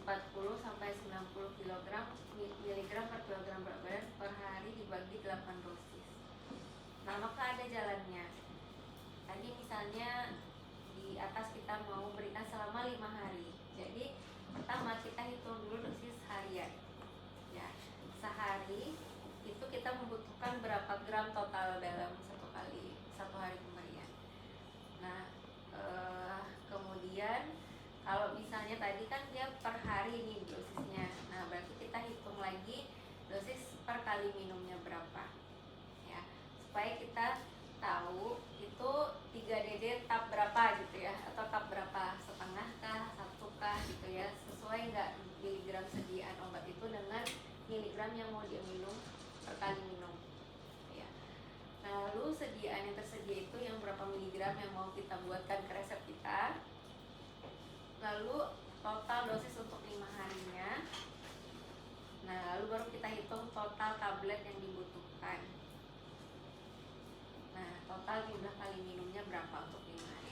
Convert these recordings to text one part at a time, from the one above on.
40 sampai 90 miligram per kilogram berat badan per hari dibagi 8 dosis. Nah, maka ada jalannya. Tadi misalnya di atas kita mau berikan selama 5 hari. Jadi pertama kita hitung dulu dosis harian. Ya, sehari itu kita membutuhkan berapa gram total dalam satu hari pemberian. Nah, kemudian kalau misalnya tadi kan dia per hari nih dosisnya. Nah, berarti kita hitung lagi dosis per kali minumnya berapa. Ya, supaya kita tahu itu 3DD tab berapa gitu ya, atau tab berapa, setengah kah, 1 kah gitu ya, sesuai nggak miligram sediaan obat itu dengan miligram yang mau dia minum per kali minum ya. Nah, lalu sediaan yang tersedia itu yang berapa miligram yang mau kita buatkan ke resep kita, lalu total dosis untuk 5 harinya. Nah, lalu baru kita hitung total tablet yang dibutuhkan. Nah, total jumlah kali minumnya berapa untuk 5 hari.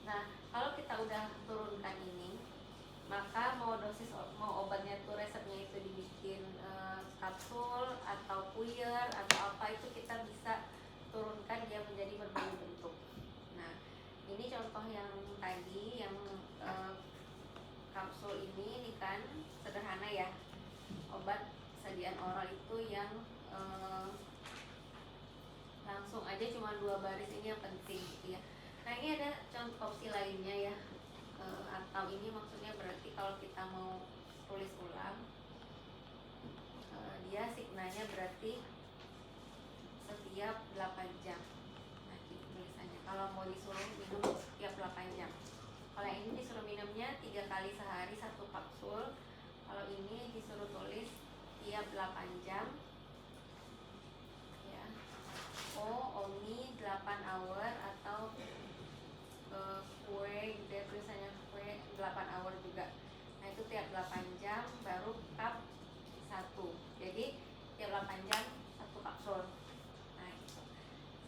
Nah, kalau kita udah turunkan ini, maka mau obatnya itu resepnya itu dibikin kapsul atau puyer atau apa, itu kita bisa turunkan dia menjadi berbagai bentuk. Nah, ini contoh yang tadi yang kapsul ini kan sederhana ya. Obat sediaan oral itu yang langsung aja cuma 2 baris, ini yang penting gitu ya. Nah, ini ada contoh opsi lainnya ya, atau ini maksudnya berarti kalau kita mau tulis ulang, dia signanya berarti setiap 8 jam. Nah, gitu tulisannya. Kalau mau disuruh minum setiap 8 jam. Kalau ini disuruh minumnya 3 kali sehari 1 kapsul. Kalau ini disuruh tulis tiap 8 jam. Ya. Omni 8 hour atau kue gitu ya, tulisannya kue 8 hour juga. Nah, itu tiap 8 jam baru cup 1. Jadi tiap 8 jam 1 kapsul. Nah, itu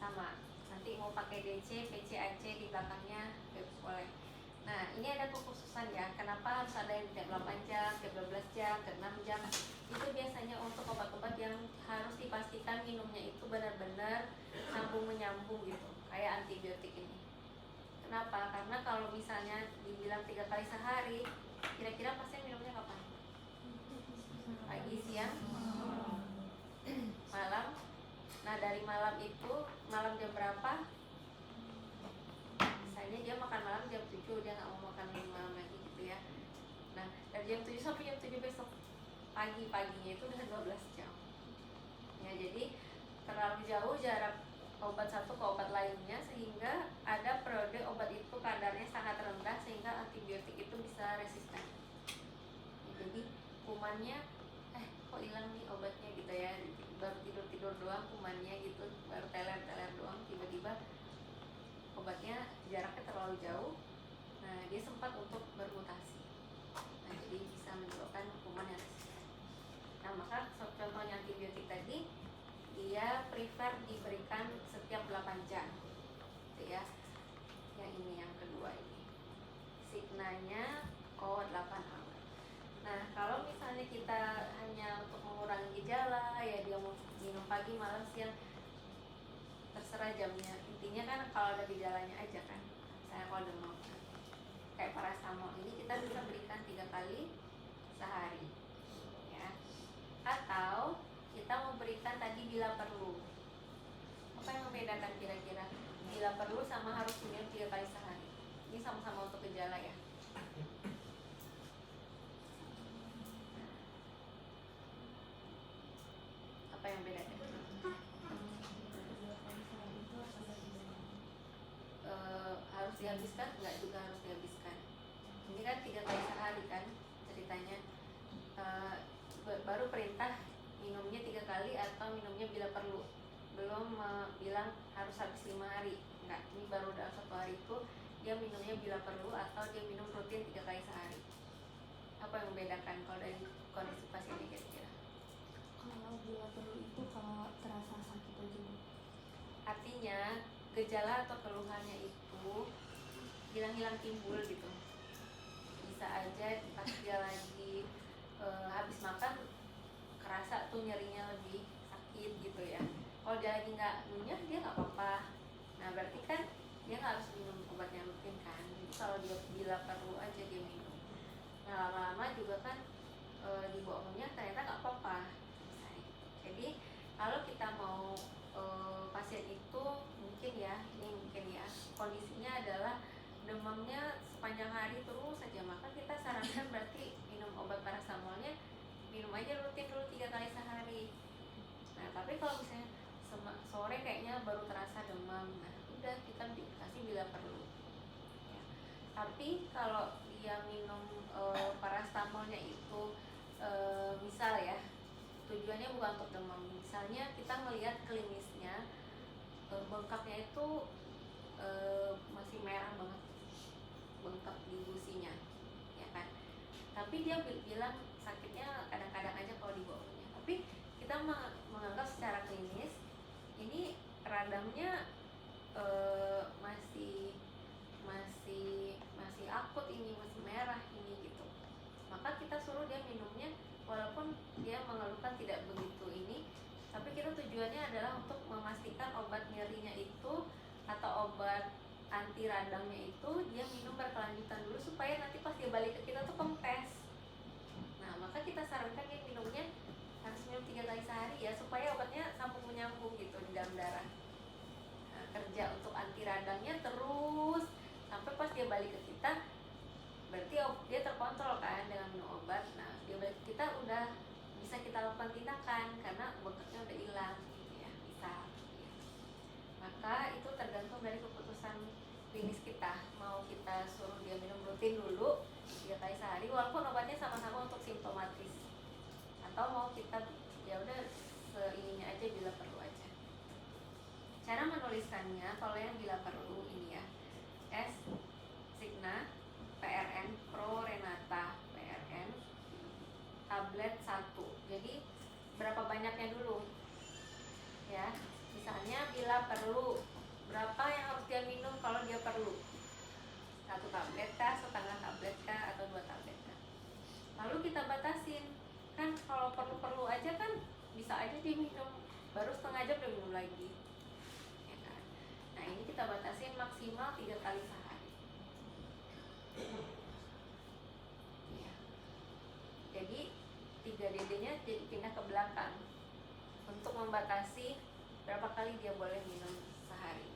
sama. Nanti mau pakai DC, PCAC di belakangnya boleh. Nah, ini ada kekhususan ya. Kenapa harus ada yang tiap 8 jam, tiap 12 jam, tiap 6 jam? Itu biasanya untuk obat-obat yang harus dipastikan minumnya itu benar-benar sambung menyambung gitu. Kayak antibiotik ini. Kenapa? Karena kalau misalnya dibilang 3 kali sehari, kira-kira pasien minumnya kapan? Pagi, siang, malam. Nah, dari malam itu, malam jam berapa? Misalnya dia makan malam jam 7, dia nggak mau makan malam lagi gitu ya. Nah, dari jam 7 sampai jam 7 besok paginya itu udah 12 jam. Ya, jadi terlalu jauh jarak obat satu ke obat lainnya, sehingga ada periode obat itu kadarnya sangat rendah sehingga antibiotik itu bisa resisten. Ya, jadi kumannya kok hilang nih obatnya gitu ya, baru tidur doang kumannya gitu, baru teler doang, tiba-tiba obatnya jaraknya terlalu jauh. Nah, dia sempat untuk bermutasi. Nah, jadi bisa menyebabkan kuman yang resisten. Nah, maka contohnya antibiotik tadi, dia prefer diberikan setiap 8 jam gitu ya. Yang ini yang kedua ini signanya 8 hour. Nah, kalau misalnya kita hanya untuk mengurangi gejala ya, dia mau minum pagi, malam, siang, terserah jamnya. Intinya kan kalau ada gejalanya aja kan. Saya kalau demam kayak paracetamol ini kita bisa berikan 3 kali sehari ya. Atau kita mau berikan tadi bila perlu. Apa yang membedakan kira-kira bila perlu sama harus minum 3 kali sehari? Ini sama-sama untuk gejala ya. Apa yang bedakan? Harus dihabiskan? Enggak juga harus dihabiskan. Ini kan 3 kali sehari kan ceritanya. Baru perintah minumnya 3 kali atau minumnya bila perlu, belum bilang harus habis 5 hari. Enggak, ini baru dalam 1 hari itu dia minumnya bila perlu atau dia minum rutin 3 kali sehari. Apa yang membedakan kalau dari kondisi pasien ini kira-kira? Kalau bila perlu itu kalau terasa sakit aja. Artinya gejala atau keluhannya itu hilang-hilang timbul gitu. Bisa bisa aja pas dia lagi habis makan kerasa tuh nyerinya lebih sakit gitu ya. Kalau dia lagi nggak ngunyah dia nggak apa-apa. Nah berarti kan dia nggak harus minum obatnya rutin kan. Jadi kalau dia bila perlu aja dia minum. Nah lama-lama juga kan dibawa ngunyah ternyata nggak apa-apa. Jadi kalau kita mau pasien itu mungkin ya, ini mungkin ya kondisinya adalah demamnya sepanjang hari terus saja, maka kita sarankan berarti minum obat paracetamolnya minum aja rutin dulu 3 kali sehari. Nah tapi kalau misalnya sore kayaknya baru terasa demam, nah udah kita kasih bila perlu ya. Tapi kalau dia minum paracetamolnya itu misal ya tujuannya bukan untuk demam, misalnya kita melihat klinisnya bengkaknya itu masih merah banget, bengkak di gusinya ya kan, tapi dia bilang sakitnya kadang-kadang aja kalau di bawahnya, tapi kita menganggap secara klinis ini radamnya masih akut, ini masih merah ini gitu, maka kita suruh dia minumnya walaupun dia mengeluhkan tidak begitu ini, tapi kita tujuannya adalah untuk memastikan obat nyerinya itu atau obat anti radangnya itu dia minum berkelanjutan dulu supaya nanti pas dia balik ke kita tuh kempes. Nah maka kita sarankan dia minumnya harus minum 3 kali sehari ya, supaya obatnya sambung menyambung gitu di dalam darah. Nah, kerja untuk anti radangnya terus sampai pas dia balik ke kita, berarti dia terkontrol kan dengan minum obat. Nah dia balik ke kita udah bisa kita lakukan tindakan karena bengkaknya udah hilang gitu ya, bisa ya. Maka itu tergantung dari keputusan klinis kita, mau kita suruh dia minum rutin dulu 3 kali sehari walaupun obatnya sama-sama untuk simptomatis, atau mau kita ya udah seininya aja bila perlu aja. Cara menuliskannya kalau yang bila perlu ini ya, S Signa PRN Pro Renata PRN tablet 1. Jadi berapa banyaknya dulu ya, misalnya bila perlu berapa yang harus dia minum kalau dia perlu, 1 tablet kah, setengah tablet kah, atau 2 tablet kah. Lalu kita batasin kan, kalau perlu-perlu aja kan bisa aja diminum baru setengah jam udah minum lagi ya kan. Nah ini kita batasin maksimal 3 kali sehari ya. Jadi 3DD nya jadi pindah ke belakang untuk membatasi berapa kali dia boleh minum sehari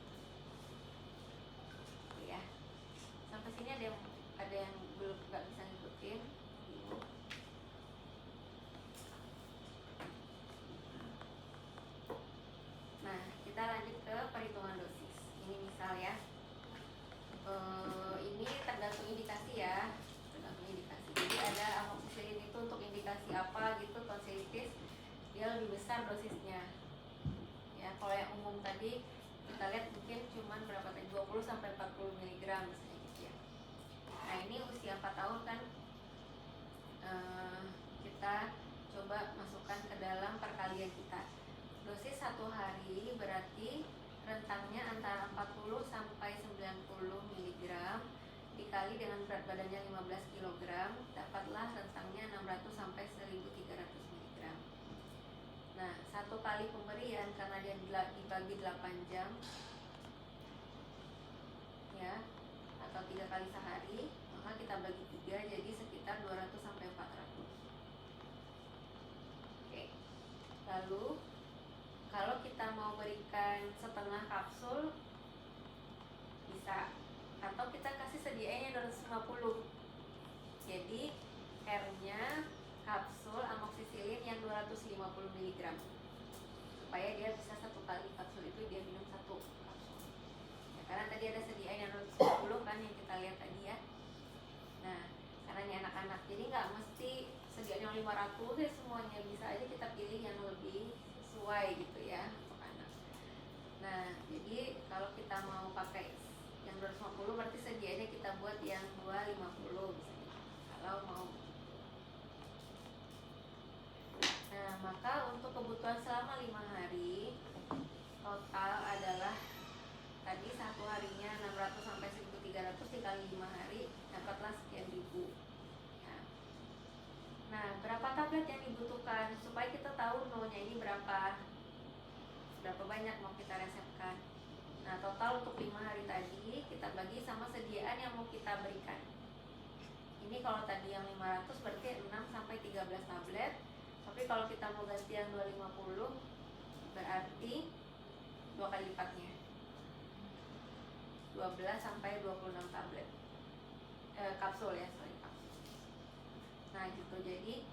ya. Sampai sini ada yang belum nggak bisa ngikutin. Nah kita lanjut ke perhitungan dosis. Ini misal ya, ini tergantung indikasi ya, tergantung indikasi. Jadi ada amoxicillin itu untuk indikasi apa gitu, tonsilitis dia lebih besar dosisnya ya. Kalau yang umum tadi kita lihat mungkin cuman berapa tadi, 20 sampai 40 mg misalnya gitu ya. Nah ini usia 4 tahun kan, kita coba masukkan ke dalam perkalian kita. Dosis 1 hari berarti rentangnya antara 40 sampai 90 mg dikali dengan berat badannya 15 kg, dapatlah rentangnya 600 sampai 1300 mg. Nah, 1 kali pemberian karena dia dibagi 8 jam ya, atau 3 kali sehari, maka kita bagi 3 jadi sekitar 200 sampai 400. Oke. Lalu kalau kita mau berikan setengah kapsul bisa, atau kita kasih sediaannya 250. Jadi R-nya kapsul amoxicillin yang 250 mg supaya dia bisa 1 kali kapsul itu dia minum 1 kapsul ya, karena tadi ada sediaan yang 250 kan yang kita lihat tadi ya. Nah karena ini anak-anak jadi nggak mesti sediaan yang 500 ya semuanya, bisa aja kita pilih yang lebih sesuai gitu ya untuk anak. Nah jadi kalau kita mau pakai yang 250 berarti sediaannya kita buat yang 250 misalnya kalau mau. Nah maka untuk kebutuhan selama 5 hari total adalah tadi 1 harinya 600 sampai 1300 dikali 5 hari dapatlah sekian ribu tablet yang dibutuhkan supaya kita tahu no-nya ini berapa banyak mau kita resepkan. Nah, total untuk 5 hari tadi kita bagi sama sediaan yang mau kita berikan. Ini kalau tadi yang 500 berarti 6 sampai 13 tablet. Tapi kalau kita mau ganti yang 250 berarti 2 kali lipatnya. 12 sampai 26 tablet. Kapsul ya, sorry, kapsul. Nah, gitu. Jadi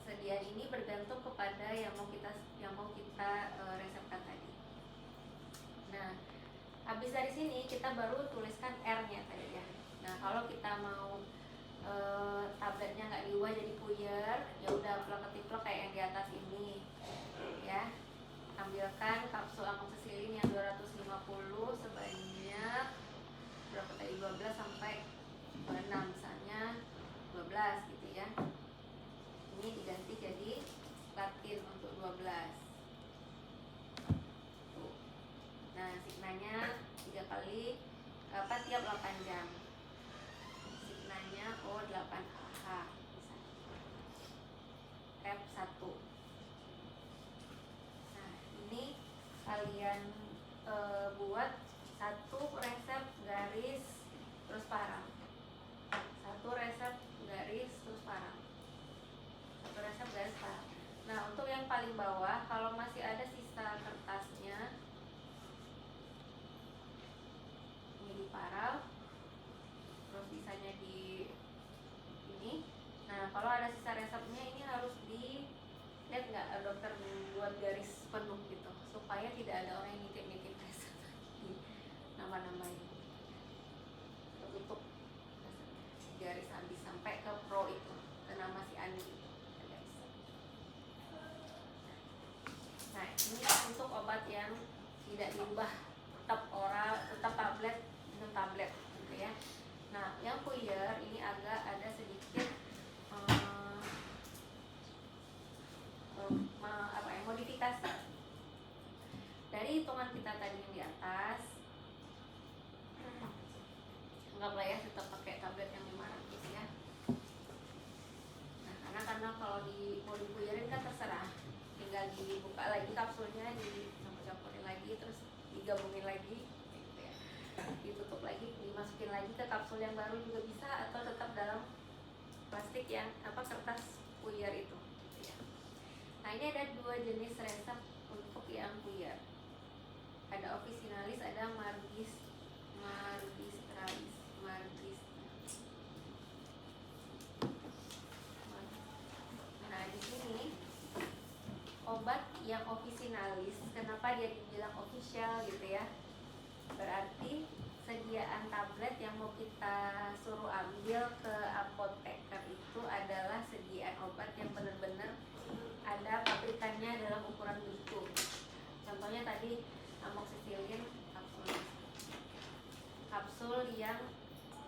sediaan ini bergantung kepada yang mau kita resepkan tadi. Nah, habis dari sini kita baru tuliskan R-nya tadi ya. Nah, kalau kita mau tabletnya nggak diubah jadi puyer, ya udah plek-ketiplek kayak yang di atas ini ya. Ambilkan kapsul amoxicillin yang 250 sebanyak berapa tadi, 12 sampai 26, misalnya 12 gitu ya. Ini diganti jadi latin untuk 12. Tuh. Nah, signanya 3 kali tiap 8 jam. Signanya O8AH F1. Nah, ini kalian buat satu resep garis terus parang. Satu resep garis terus parang. Satu resep garis parang. Nah, untuk yang paling bawah kalau masih ada sisa kertasnya ini diparang, terus sisanya di ini. Nah, kalau ada sisa resepnya ini harus lihat nggak dokter buat garis penuh gitu supaya tidak ada orang yang nitip-nitip resep lagi, nambah-nambahin. Tutup garis habis sampai ke pro itu, ke nama si Ani itu, guys. Nah, ini untuk obat yang tidak diubah, tetap oral, tetap tablet, minum tablet gitu ya. Nah, yang puyer ini agak ada sedikit modifikasi dari hitungan kita tadi yang di atas. Anggaplah ya tetap pakai tablet yang 500 ya. Nah, karena kalau mau dipuyerin kan terserah, tinggal dibuka lagi kapsulnya, dicampur-campurin lagi, terus digabungin lagi gitu ya. Ditutup lagi, dimasukin lagi ke kapsul yang baru juga bisa, atau tetap dalam plastik yang kertas puyer itu gitu ya. Nah, ini ada 2 jenis resep untuk yang puyer. Ada officinalis, ada magistralis. Nah, di sini obat yang officinalis, kenapa dia dibilang official gitu ya? Berarti sediaan tablet yang mau kita suruh ambil ke apoteker itu adalah sediaan obat yang benar-benar ada pabrikannya dalam ukuran buku. Contohnya tadi amoxicillin kapsul yang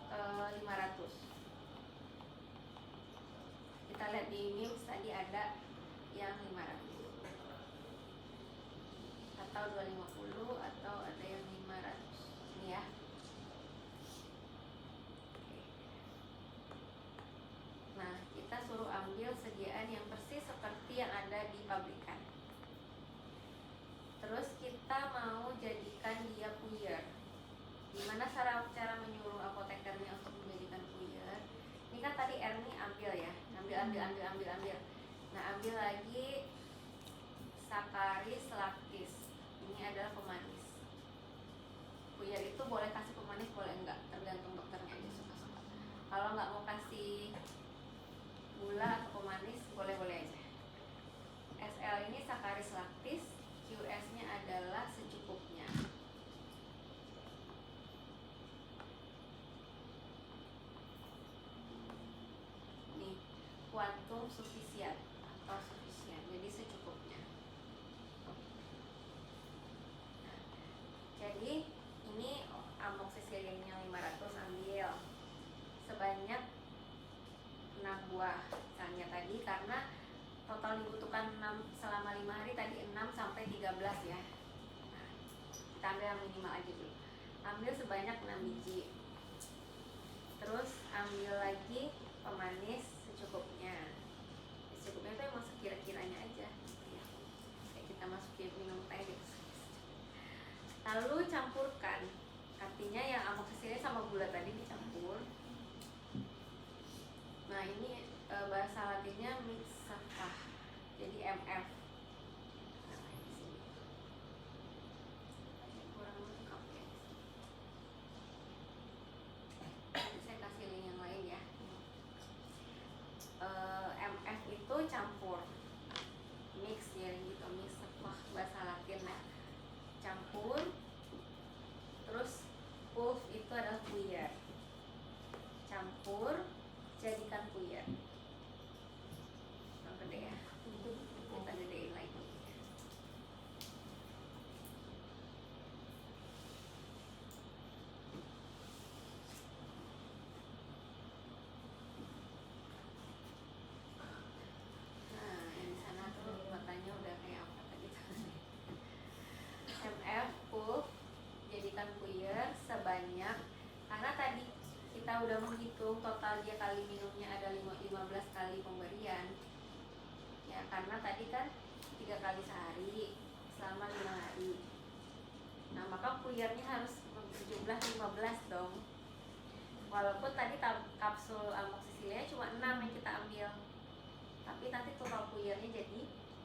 500. Kita lihat di MIMS tadi ada yang 500 atau 250 atau ada yang 500 ini ya. Nah, kita suruh ambil sediaan yang persis seperti yang ada di pabrikan. Terus kita mau jadikan dia puyer. Gimana cara menyuruh apotekernya untuk menjadikan puyer? Ini kan tadi R nih ambil ya, ambil. Nah, ambil lagi Saccharis lactis. Ini adalah pemanis. Puyer itu boleh kasih pemanis, boleh enggak, tergantung dokternya aja suka-suka. Kalau nggak mau kasih gula atau pemanis, boleh-boleh aja. SL ini Saccharis lactis, QS-nya adalah secukupnya. Nih, kuantum sufisien atau sufisien, jadi secukupnya. Nah, jadi ini amoxicillinnya 500 ambil sebanyak 6 buah misalnya tadi, karena total dibutuhkan 6 selama 5 hari tadi 6 sampai 13 ya. Nah, kita ambil yang minimal aja dulu. Ambil sebanyak 6 biji. Terus ambil lagi pemanis secukupnya. Secukupnya itu emang sekira-kiranya aja ya. Kayak kita masukin minum teh gitu. Lalu campurkan, artinya yang amoksisilin sama gula tadi dicampur. Nah ini bahasa latinnya mixafah, jadi MF. Nah, di sini. Kurang lengkap ya. Nanti saya kasih link yang lain ya. MF itu campur, mix ya gitu, mixafah bahasa latin ya. Campur, terus pulp itu adalah puyer. Campur, jadikan puyer. Yang gede ya, kita gedein lagi. Nah, yang di sana tuh matanya udah kayak apa tadi? MF pulp, jadikan puyer sebanyak, karena tadi kita udah menghitung total dia kali minumnya ada 15 kali pemberian ya, karena tadi kan 3 kali sehari selama 5 hari. Nah maka puyernya harus berjumlah 15 dong, walaupun tadi kapsul amoksisilnya cuma 6 yang kita ambil, tapi nanti total puyernya jadi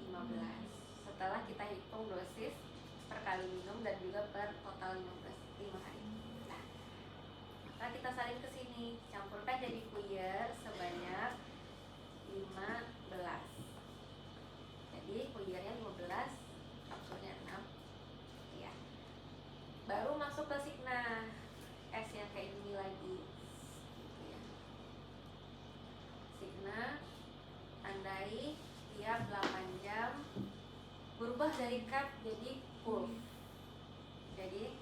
15 setelah kita hitung dosis per kali minum dan juga per total 5 hari. Nah, maka kita salin ke sini, campurkan jadi puyer sebanyak 15. Jadi puyernya 15, kapsulnya 6. Ya. Baru masuk ke signa es yang kayak ini lagi. Ya. Signa tandai tiap 8 jam berubah dari cup jadi pulp. Jadi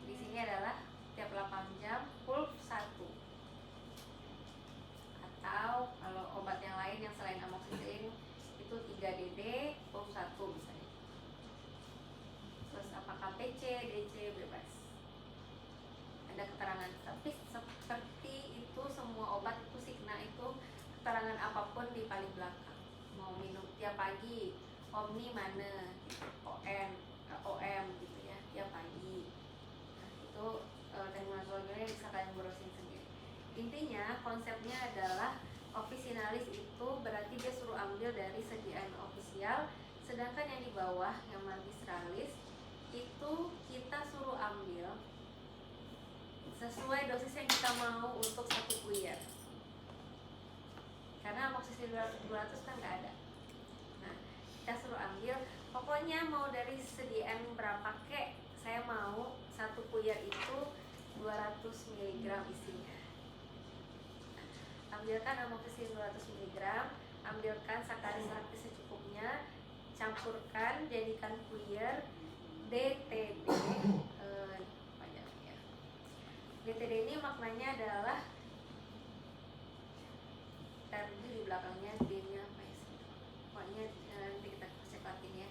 di sini adalah tiap 8 jam pulp 1. Atau kalau obat yang lain yang selain amoksisilin itu 3 DD pulp 1 misalnya. Terus apakah PC, DC bebas. Ada keterangan, tapi seperti itu semua obat itu signa itu keterangan apapun di paling belakang. Mau minum tiap pagi, Omni mana, OM gitu ya, tiap pagi. Nah, itu terminologinya bisa kalian berusin sendiri. Intinya konsepnya adalah officinalis itu berarti dia suruh ambil dari sediaan ofisial, sedangkan yang di bawah yang magistralis itu kita suruh ambil sesuai dosis yang kita mau untuk 1 puyer. Karena amoksisil 200 kan nggak ada. Nah, kita suruh ambil, pokoknya mau dari sediaan berapa kek, saya mau 1 puyer itu 200 mg isinya. Ambilkan amoksisil 200 mg, ambilkan sakaris laktis secukupnya, campurkan, jadikan puyer. DTD ya. DTD ini maknanya adalah tadi di belakangnya D-nya apa ya sih? Pokoknya nanti kita cek latin ya.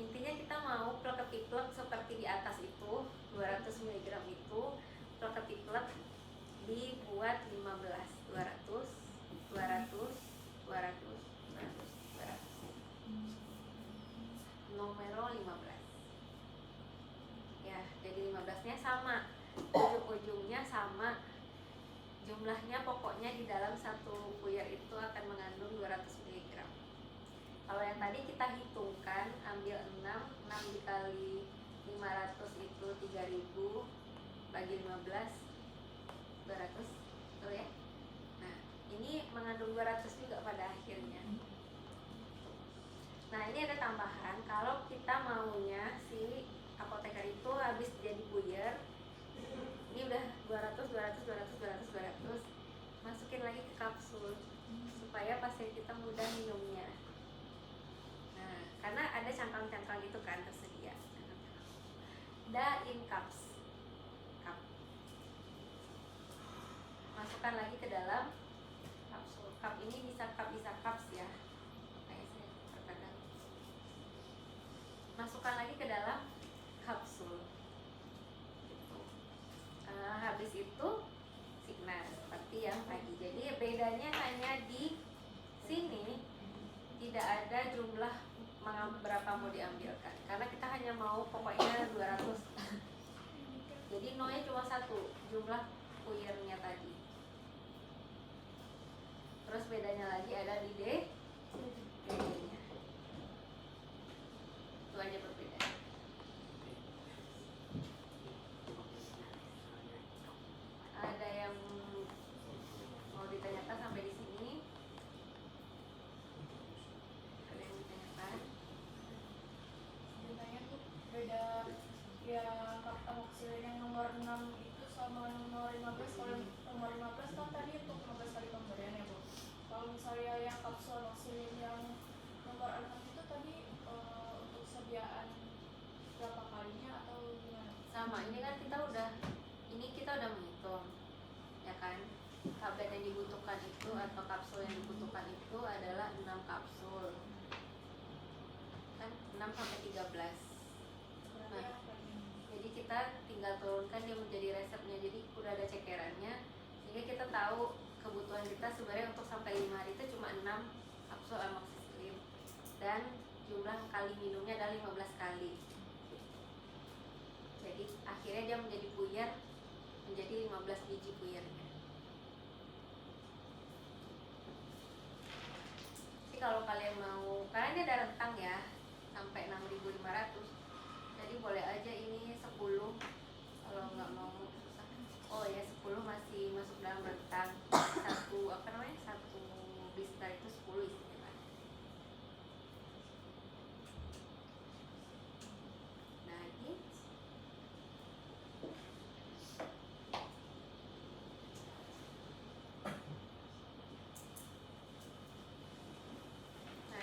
Intinya kita mau plek-plek seperti di atas itu 200 mg itu plek-plek dibuat 15, 200, 200, 200, 200. Numero 15. Ya, jadi 15-nya sama, ujung-ujungnya sama, jumlahnya pokoknya di dalam 1 puyer itu akan mengandung 200 mg. Kalau yang tadi kita hitungkan, ambil 6 dikali 500 itu 3000 bagi 15, 200, betul ya? Nah, ini mengandung 200 juga pada akhirnya. Nah, ini ada tambahan, kalau kita maunya si apoteker itu habis jadi puyer, ini udah 200, masukin lagi ke kapsul supaya pasien kita mudah minumnya. Nah, karena ada cangkang-cangkang itu kan tersedia. In cups, cup. Masukkan lagi ke dalam kapsul. Cup ini bisa cups ya. Kayak saya terkadang. Masukkan lagi ke dalam kapsul. Habis itu si seperti yang tadi. Jadi bedanya hanya di sini tidak ada jumlah berapa mau diambilkan, karena kita hanya mau pokoknya 200. Jadi no-nya cuma satu, jumlah puyernya tadi. Terus bedanya lagi ada di D, D-nya. Itu aja perbedaan. Ada yang mau ditanyakan sampai di sini? Ada yang ditanyakan? Ceritanya tuh beda yang amoxicillin yang nomor 6 itu sama nomor 15. Kalau nomor 15 kan tadi untuk 15 kali pemberian ya Bu. Kalau misalnya yang kapsul amoxicillin yang nomor 6 itu tadi untuk sediaan berapa kalinya atau gimana? Sama, ini kan kita udah menghitung, ya kan? Tablet yang dibutuhkan itu atau kapsul yang dibutuhkan itu adalah 6 kapsul, kan 6 sampai 13. Nah, jadi kita tinggal turunkan dia menjadi resepnya, jadi udah ada cekerannya, sehingga kita tahu kebutuhan kita sebenarnya untuk sampai 5 hari itu cuma 6 kapsul amoxicillin, dan jumlah kali minumnya adalah 15 kali. Jadi akhirnya dia menjadi puyer, menjadi 15 biji puyernya. Jadi kalau kalian mau, karena ini ada rentang ya sampai 6.500, jadi boleh aja ini 10. Kalau nggak mau susah, oh ya 10 masih masuk dalam rentang. Satu blister itu 10 isinya. Nah ini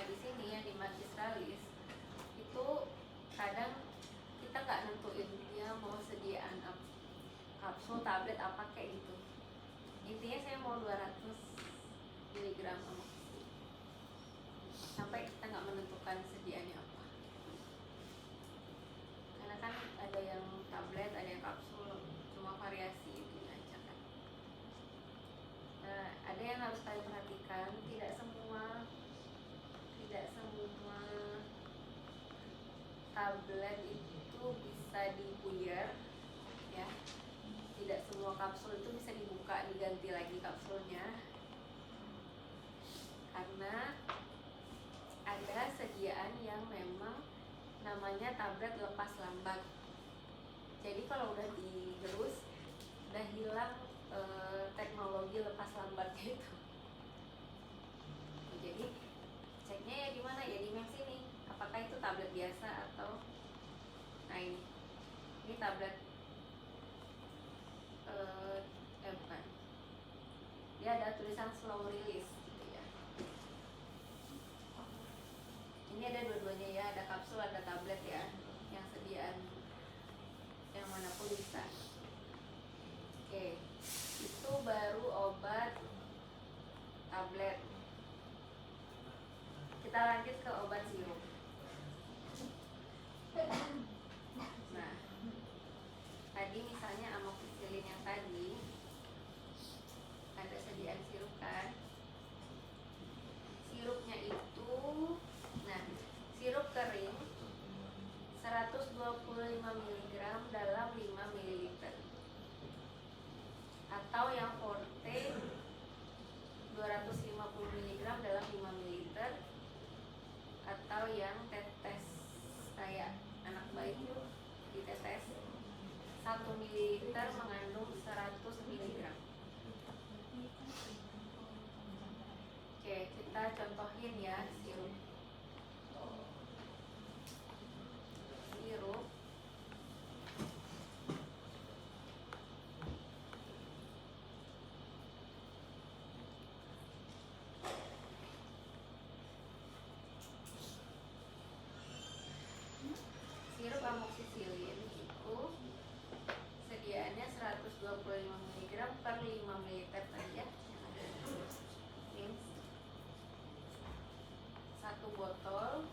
di sini yang di magistralis itu kadang kita nggak nentuin dia mau sediaan kapsul, tablet apa kayak gitu. Intinya saya mau 200 mg amoxicillin, sampai kita nggak menentukan sediaannya apa. Karena kan ada yang tablet, ada yang kapsul, cuma variasi itu aja kan. Ada yang harus kalian perhatikan, tidak semua tablet itu bisa dipuyer, ya. Tidak semua kapsul itu bisa dibuka, diganti lagi kapsulnya, karena ada sediaan yang memang namanya tablet lepas lambat. Jadi kalau udah digerus, udah hilang teknologi lepas lambatnya itu. Jadi ceknya ya gimana ya, di map sini apakah itu tablet biasa atau, nah ini tablet bukan, dia ada tulisan slow release gitu ya. Ini ada dua-duanya ya, ada kapsul, ada tablet ya, yang sediaan yang manapun bisa. Oke, itu baru obat tablet. Kita lanjut ke obat sirup. Nah, tadi misalnya amoxicillin yang tadi ada sediaan sirup kan. Sirupnya itu, nah, sirup kering 125 mg dalam 5 ml, atau yang forte 250 mg dalam 5 ml, atau yang tetes kayak anak bayi itu ditetes 1 ml mengandung 100 mg. Oke, kita contohin ya sirup. Sirup amoxicillin itu sediaannya 125 mg per 5 ml tadi ya. Means 1 botol.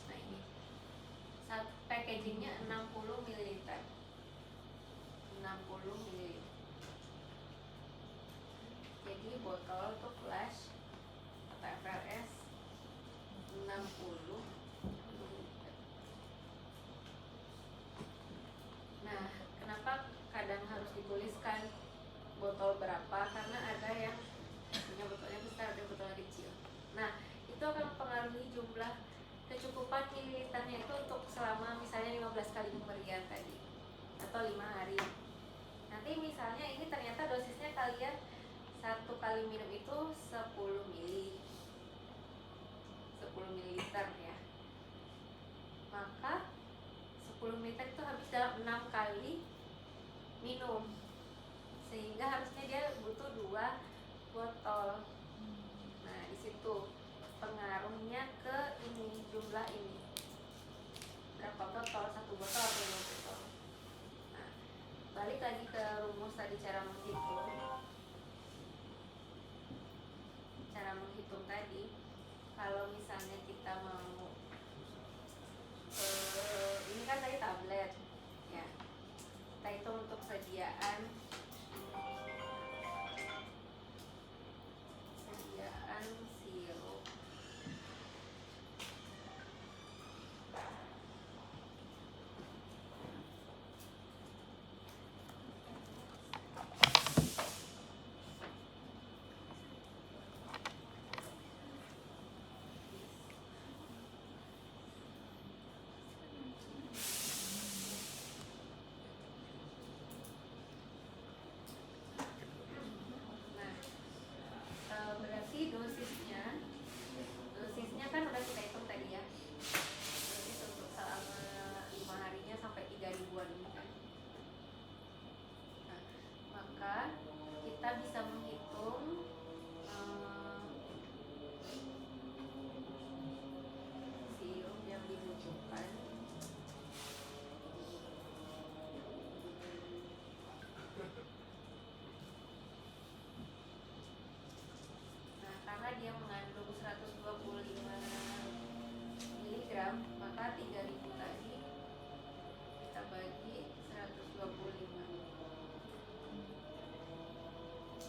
Nah ini packagingnya 60 ml. 60 ml. Jadi botol tuh flash atau FLS 60. Nah, kenapa kadang harus dituliskan botol berapa? Karena ada yang punya botolnya besar, ada botolnya kecil. Nah, itu akan mempengaruhi jumlah kecukupan mililiternya itu untuk selama misalnya 15 kali pemberian tadi atau 5 hari. Nanti misalnya ini ternyata dosisnya kalian 1 kali minum itu 10 mili 10 mililiter ya. Maka 10 mililiter itu habis dalam 6 kali minum, sehingga harusnya dia butuh 2 botol. Nah, di situ pengaruhnya ke ini, jumlah ini berapa botol, 1 botol atau 2 botol. Nah, balik lagi ke rumus tadi, cara menghitung tadi. Kalau misalnya kita mau ini kan tadi tablet ya, kita hitung untuk sediaan sirup. Berarti dosisnya kan udah kita hitung tadi ya. Dosis untuk selama 5 harinya sampai 3 ribuan ini kan. Nah, maka kita bisa menghitung sirup yang dibutuhkan. Karena dia mengandung 125 mg, maka 3000 tadi kita bagi 125.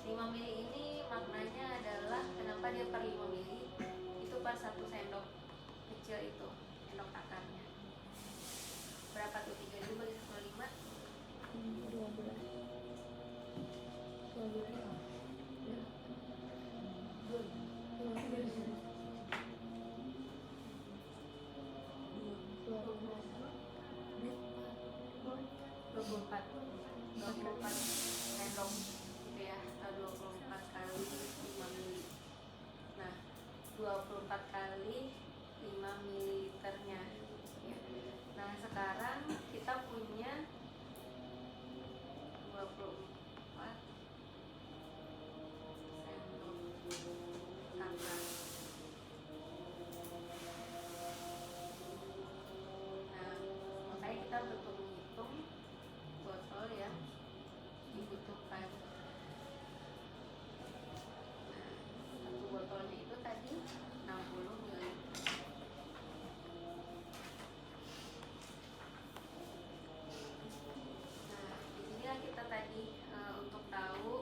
5 mili ini maknanya adalah kenapa dia per 5 mili itu per 1 sendok kecil itu, sendok takarnya. Berapa tuh 3000 bagi 125? 12. Sendok gitu ya, 24 kali 5 mili. Nah, 24 kali 5 mililiternya ya. Nah, sekarang kita punya 24 sendok takar. Nah, makanya kita betul menghitung botol yang dibutuhkan. Nah, 1 botolnya itu tadi 60 ml. Nah, disinilah kita tadi untuk tahu.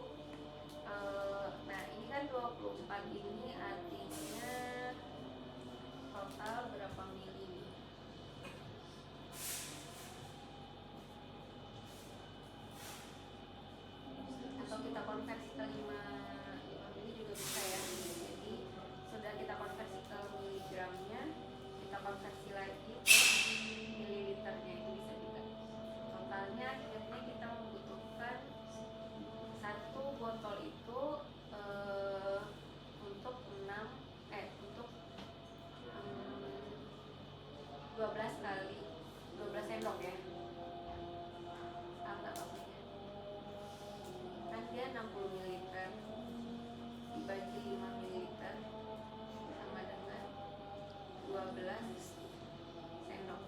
Nah, ini kan 24 ini artinya total berapa mili nih? Atau kita konversi ke 5 mili juga bisa ya. Jadi sudah kita konversi ke miligramnya, kita konversi lagi ke mililiternya, itu bisa juga. Totalnya akhirnya kita membutuhkan 1 botol itu untuk 12 kali 12 sendok ya. Enggak maksudnya kan dia 60 ml dibagi 5 ml sama dengan 12 sendok.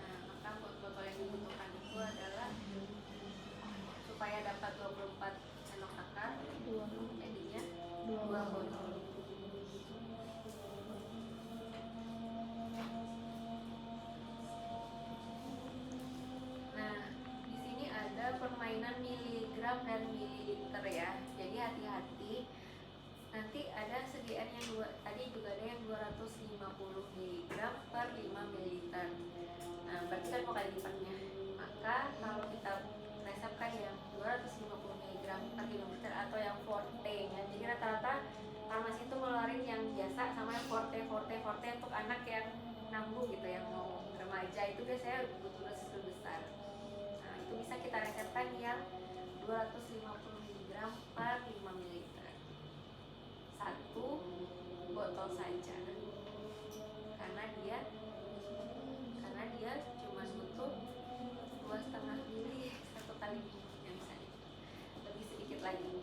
Nah, maka botol yang dibutuhkan itu adalah supaya dapat 24 sendok takar, jadinya 2 botol. Nah, di sini ada permainan miligram dan mililiter ya. Jadi hati-hati. Nanti ada sediaan yang tadi juga ada yang 250 mg per 5 ml. Nah, berarti kan mau kali lipatnya. Maka kalau kita resepkan yang 250 mg per 5 ml atau yang forte ya. Jadi rata-rata farmasi itu ngeluarin yang biasa sama yang forte untuk anak yang nanggung gitu, yang mau remaja itu biasanya butuh dosis lebih besar. Nah, itu bisa kita resepkan yang 250 mg per 5 ml. Satu botol saja. Karena dia cuma butuh 2,5 mili satu kali minumnya, misalnya lebih sedikit lagi.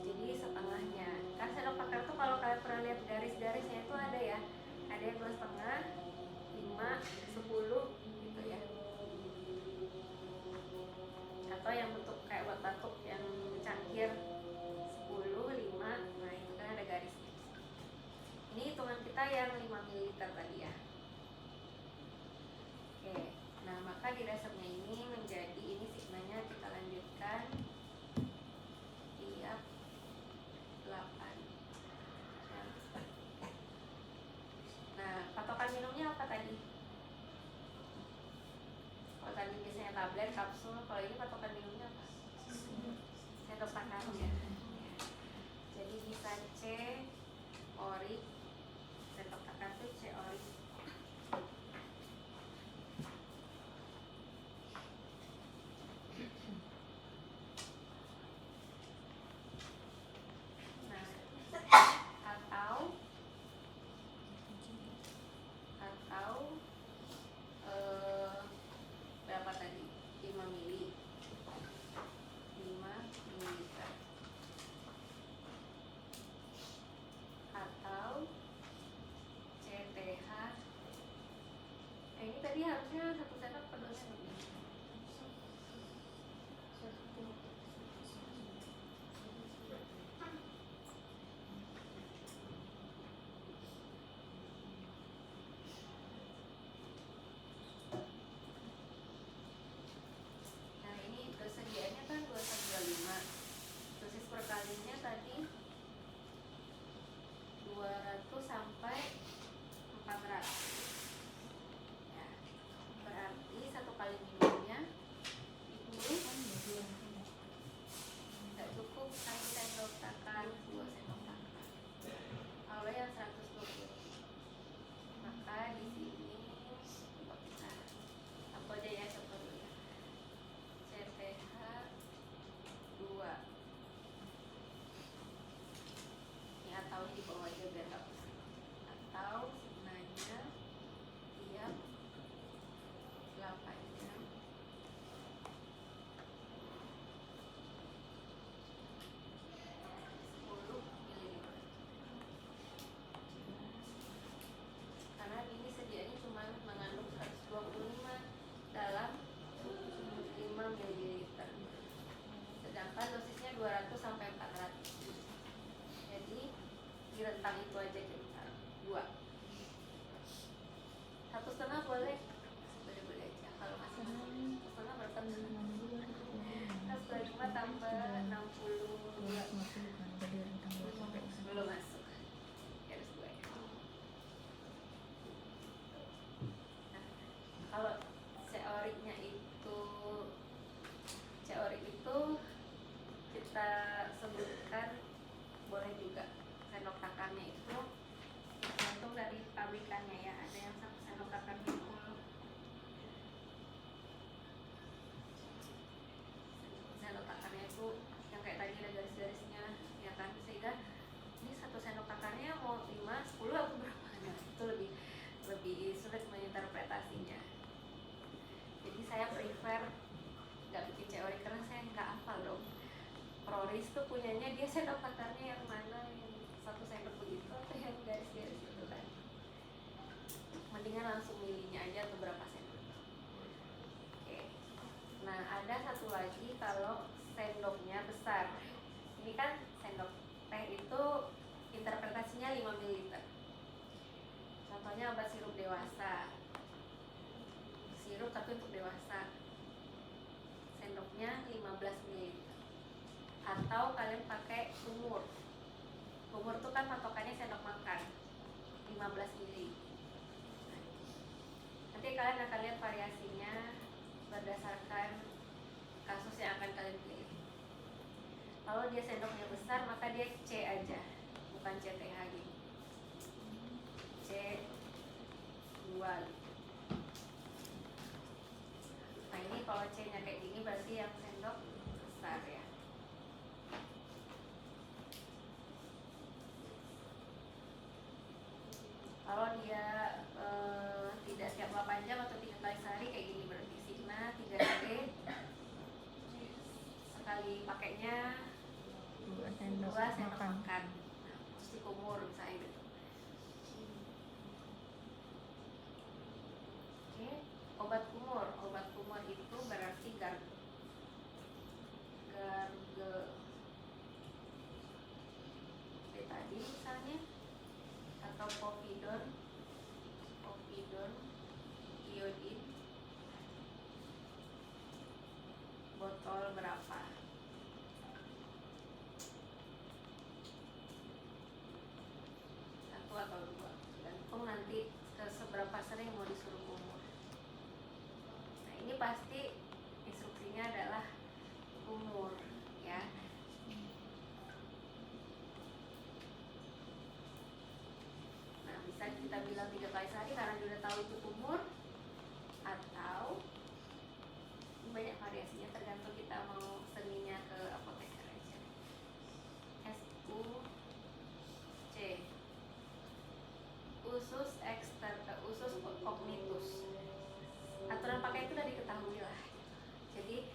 Jadi setengahnya. Kan sendok makan tuh kalau kalian pernah lihat garis-garisnya itu ada ya. Ada yang 2,5, 5, 10 gitu ya. Atau yang bentuk kayak buat batuk yang cangkir 10, 5. Nah, itu kan ada garisnya. Ini hitungan kita yang 5 ml tadi ya. Oke. Nah, maka di resepnya ini menjadi ini sigmanya kita lanjutkan tiap 8. Nah, patokan minumnya apa tadi? Kalau tadi biasanya tablet, kapsul, kalau ini patokan minumnya apa? Sendok makan ya. Jadi bisa C ori, sendok makan tuh C ori. Nah, atau berapa tadi? 5 mili. 5 ml. Atau CTH. Ini tadi harusnya 1 sendok per 2 sendok nih. Nah, ini dosisnya kan 225. Dosis perkalinya tadi 200 sampai 400 ya. Berarti satu kali minumnya itu nggak cukup 1 sendok makan, 2 sendok makan. Kalau yang 120, maka di sini kok bisa aku aja ya, coba dulu ya. CPH 2 ini atau di bawah aja biar nggak pusing. Atau sigmanya tiap 8 jam 10 ml. Karena ini sedianya cuma mengandung 125 dalam 5 ml. Sedangkan dosisnya 200 sampai 400. Jadi di rentang itu aja kita 2. 1,5 boleh aja. Kalau masih 1,5 berapa? 125 tambah 62 belum masuk. Harus 2 ya. Nah, kalau seoriknya itu kita sebutkan boleh juga sendok makannya itu tergantung dari pabrikannya ya. Ada yang 1 sendok makan itu sendok makannya itu yang kayak tadi ada garis-garisnya ya kan, sehingga ini 1 sendok makannya mau 5, 10 atau berapa. Nah, itu lebih sulit menginterpretasinya. Jadi saya prefer nggak bikin teori karena saya nggak hafal dong. Proris tuh punyanya dia sendok makannya yang mana, yang 1 sendok begitu atau yang garis-garis itu kan. Mendingan langsung milinya aja atau berapa sendok. Oke. Nah, ada satu lagi kalau sendoknya besar. Ini kan sendok teh itu interpretasinya 5 ml. Contohnya obat sirup dewasa. Sirup tapi untuk dewasa. Sendoknya 15 ml. atau kalian pakai kumur. Kumur tuh kan patokannya sendok makan 15 ml. Nanti kalian akan lihat variasinya berdasarkan kasus yang akan kalian pilih. Kalau dia sendoknya besar maka dia C aja, bukan CTH gini. C 2. Nah ini kalau C nya kayak gini berarti yang sendok besar ya. Kalau dia tidak tiap 8 jam atau 3 kali sehari kayak gini berarti Signa 3D. Sekali pakainya 2 sendok 2 sendok makan. makan. Nah, terus dikumur misalnya gitu. Oke, obat kumur. Obat kumur itu berarti gargle seperti tadi misalnya, atau povidone iodin. Botol berapa? Satu atau 2, tergantung nanti ke seberapa sering mau disuruh kumur. Nah ini pasti instruksinya adalah kumur ya. Nah bisa kita bilang 3 kali sehari karena dia udah tahu itu kumur, atau banyak variasinya tergantung kita mau seninya ke apoteker aja. SUC, usus cognitus. Aturan pakai itu udah diketahui lah. Jadi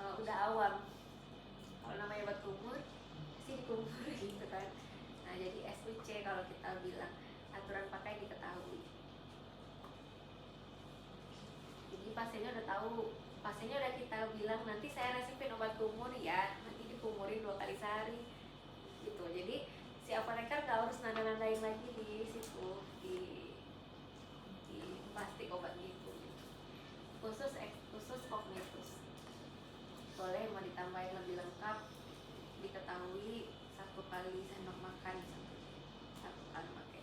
udah awam. Kalau namanya obat kumur pasti dikumur gitu kan. Nah jadi SUC kalau kita bilang aturan pakai diketahui. Jadi pasiennya udah tahu, pasiennya udah kita bilang nanti saya resepin obat kumur ya, nanti dikumurin 2 kali sehari gitu. Jadi si apoteker gak harus nanda-nandain lagi di situ di plastik obat gitu. Khusus cognitus boleh mau ditambahin lebih lengkap, diketahui 1 kali sendok makan, 1 kali pakai.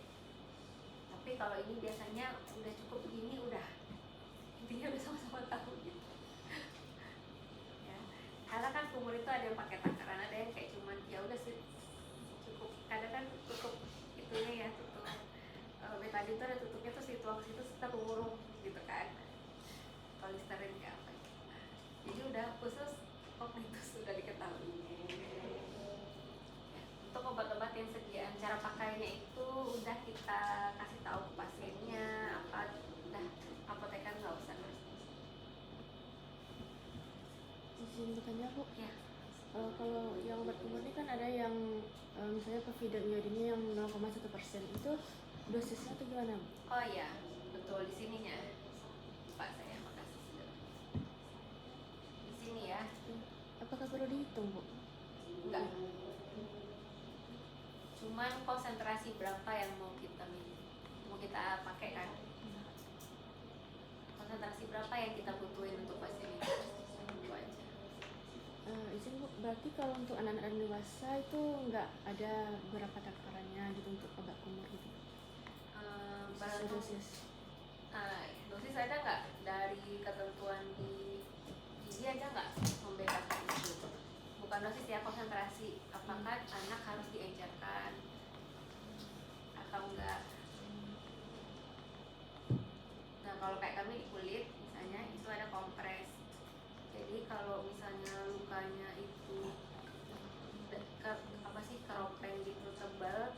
Tapi kalau ini biasanya udah cukup begini, udah intinya udah sama-sama tahu gitu ya. Karena kan kumur itu ada yang pakai takaran, ada yang kayak cuman ya udah sih cukup, kadang kan tutup itunya ya, tutup betadine itu ada tutupnya terus dituang situ kita kumur gitu kan, polisterin kayak apa gitu. Jadi udah khusus cognitus sudah diketahui ya. Untuk obat-obat yang sediaan cara pakainya itu udah kita kasih tahu ke pasiennya apa, udah apoteker nggak usah nulis. Izin bertanya Bu, Ya. kalau yang obat kumur ini kan ada yang misalnya povidone iodinnya yang 0,1%, itu dosisnya tuh gimana Bu? Oh iya, betul di sininya. Pak saya makasih sudah. Di sini ya. Apakah perlu dihitung Bu? Enggak. Cuman konsentrasi berapa yang mau kita pakai kan? Konsentrasi berapa yang kita butuhin untuk pasien itu? Itu aja. Izin Bu, berarti kalau untuk anak-anak dan dewasa itu nggak ada berapa takarannya gitu untuk obat kumur gitu? Dosis. Dosis ada nggak dari ketentuan di gizi, ada nggak membedakan itu? Bukan dosis ya, konsentrasi. Apakah anak harus diencerkan atau enggak? Nah kalau kayak kami di kulit misalnya itu ada kompres. Jadi kalau misalnya lukanya itu keropeng gitu tebal,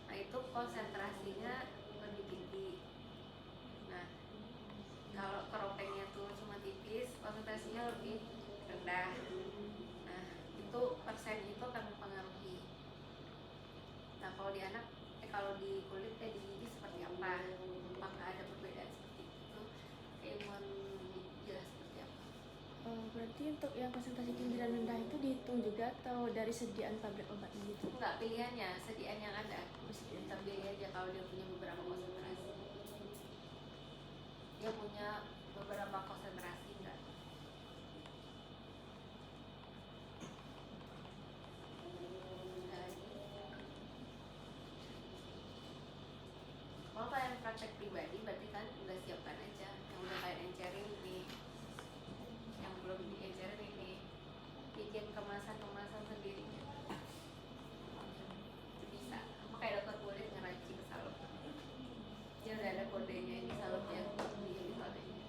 nah itu konsentrasinya lebih tinggi. Nah kalau keropengnya tuh cuma tipis, konsentrasinya lebih rendah. Nah itu persen itu akan mempengaruhi. Nah kalau di anak, kalau di kulit kayak di gigi seperti apa? Apakah ada perbedaan seperti itu? Kayak mau jelas seperti apa? Berarti untuk yang konsentrasi tinggi dan rendah itu dihitung juga atau dari sediaan pabrik obatnya gitu? Enggak, pilihannya, sediaan yang ada. Kita pilih aja kalau dia punya beberapa konsentrasi. Dia punya beberapa konsentrasi enggak? praktek pribadi berarti kan udah siapkan aja yang udah kalian encerin ini, yang belum diencerin ini, bikin kemasan sendiri bisa. Sama kayak dokter kulit ngeracik salep, dia udah ada kodenya ini salepnya di kodenya.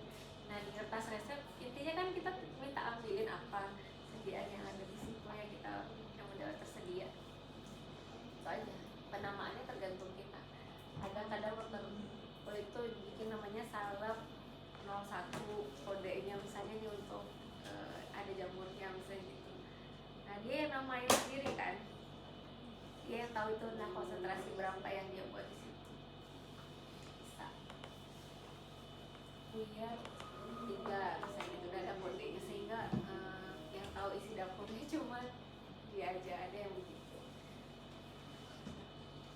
Nah di kertas resep intinya kan kita minta ambilin apa sediaan yang ada di situ yang kita yang udah tersedia, itu aja. Penamaannya tergantung kita. Kadang-kadang dokter kulit itu bikin namanya salep 01, kodenya misalnya nih untuk ada jamurnya misalnya gitu. Nah dia yang namain sendiri kan, dia yang tahu itu nah konsentrasi berapa yang dia buat di situ. Bisa. Biar 3 misalnya gitu udah ada kodenya sehingga yang tahu isi dapurnya cuma dia aja, ada yang begitu.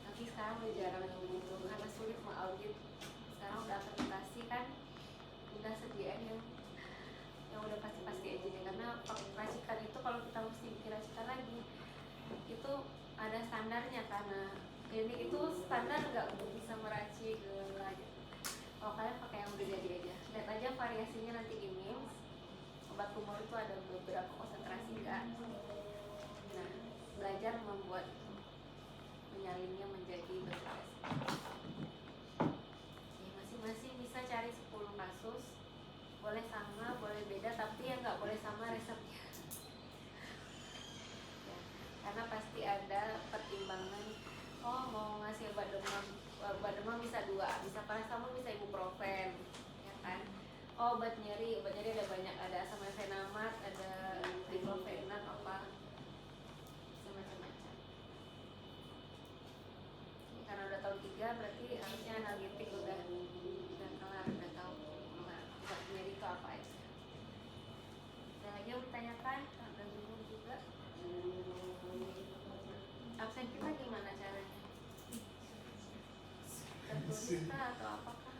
Tapi sekarang udah jarang yang begitu karena sulit mengaudit. Sekarang udah akreditasi kan, udah sediaan yang udah pasti aja deh, karena racikan itu kalau kita mesti bikin racikan lagi itu ada standarnya, karena klinik itu standar nggak untuk bisa meracik gitu. Kalau kalian pakai yang udah jadi aja, lihat aja variasinya nanti di MIMS. Obat tumor itu ada beberapa konsentrasi kan. Nah belajar membuat menyalinnya menjadi bervariasi. Masing-masing bisa cari 10 kasus, boleh sama, boleh beda, tapi yang nggak boleh sama resepnya ya, karena pasti ada pertimbangan. Oh mau ngasih obat demam bisa 2, bisa paracetamol, bisa ibuprofen ya kan. Oh obat nyeri ada banyak, ada asam efenamat, ada diclofenac, apa macam-macam. Karena udah tahun 3 berarti harusnya analgetik udah kelar, udah tahu obat nyeri itu apa aja. Dan lagi yang ditanyakan, ada bingung juga. Absen kita gimana caranya? Tertulis kah atau apakah?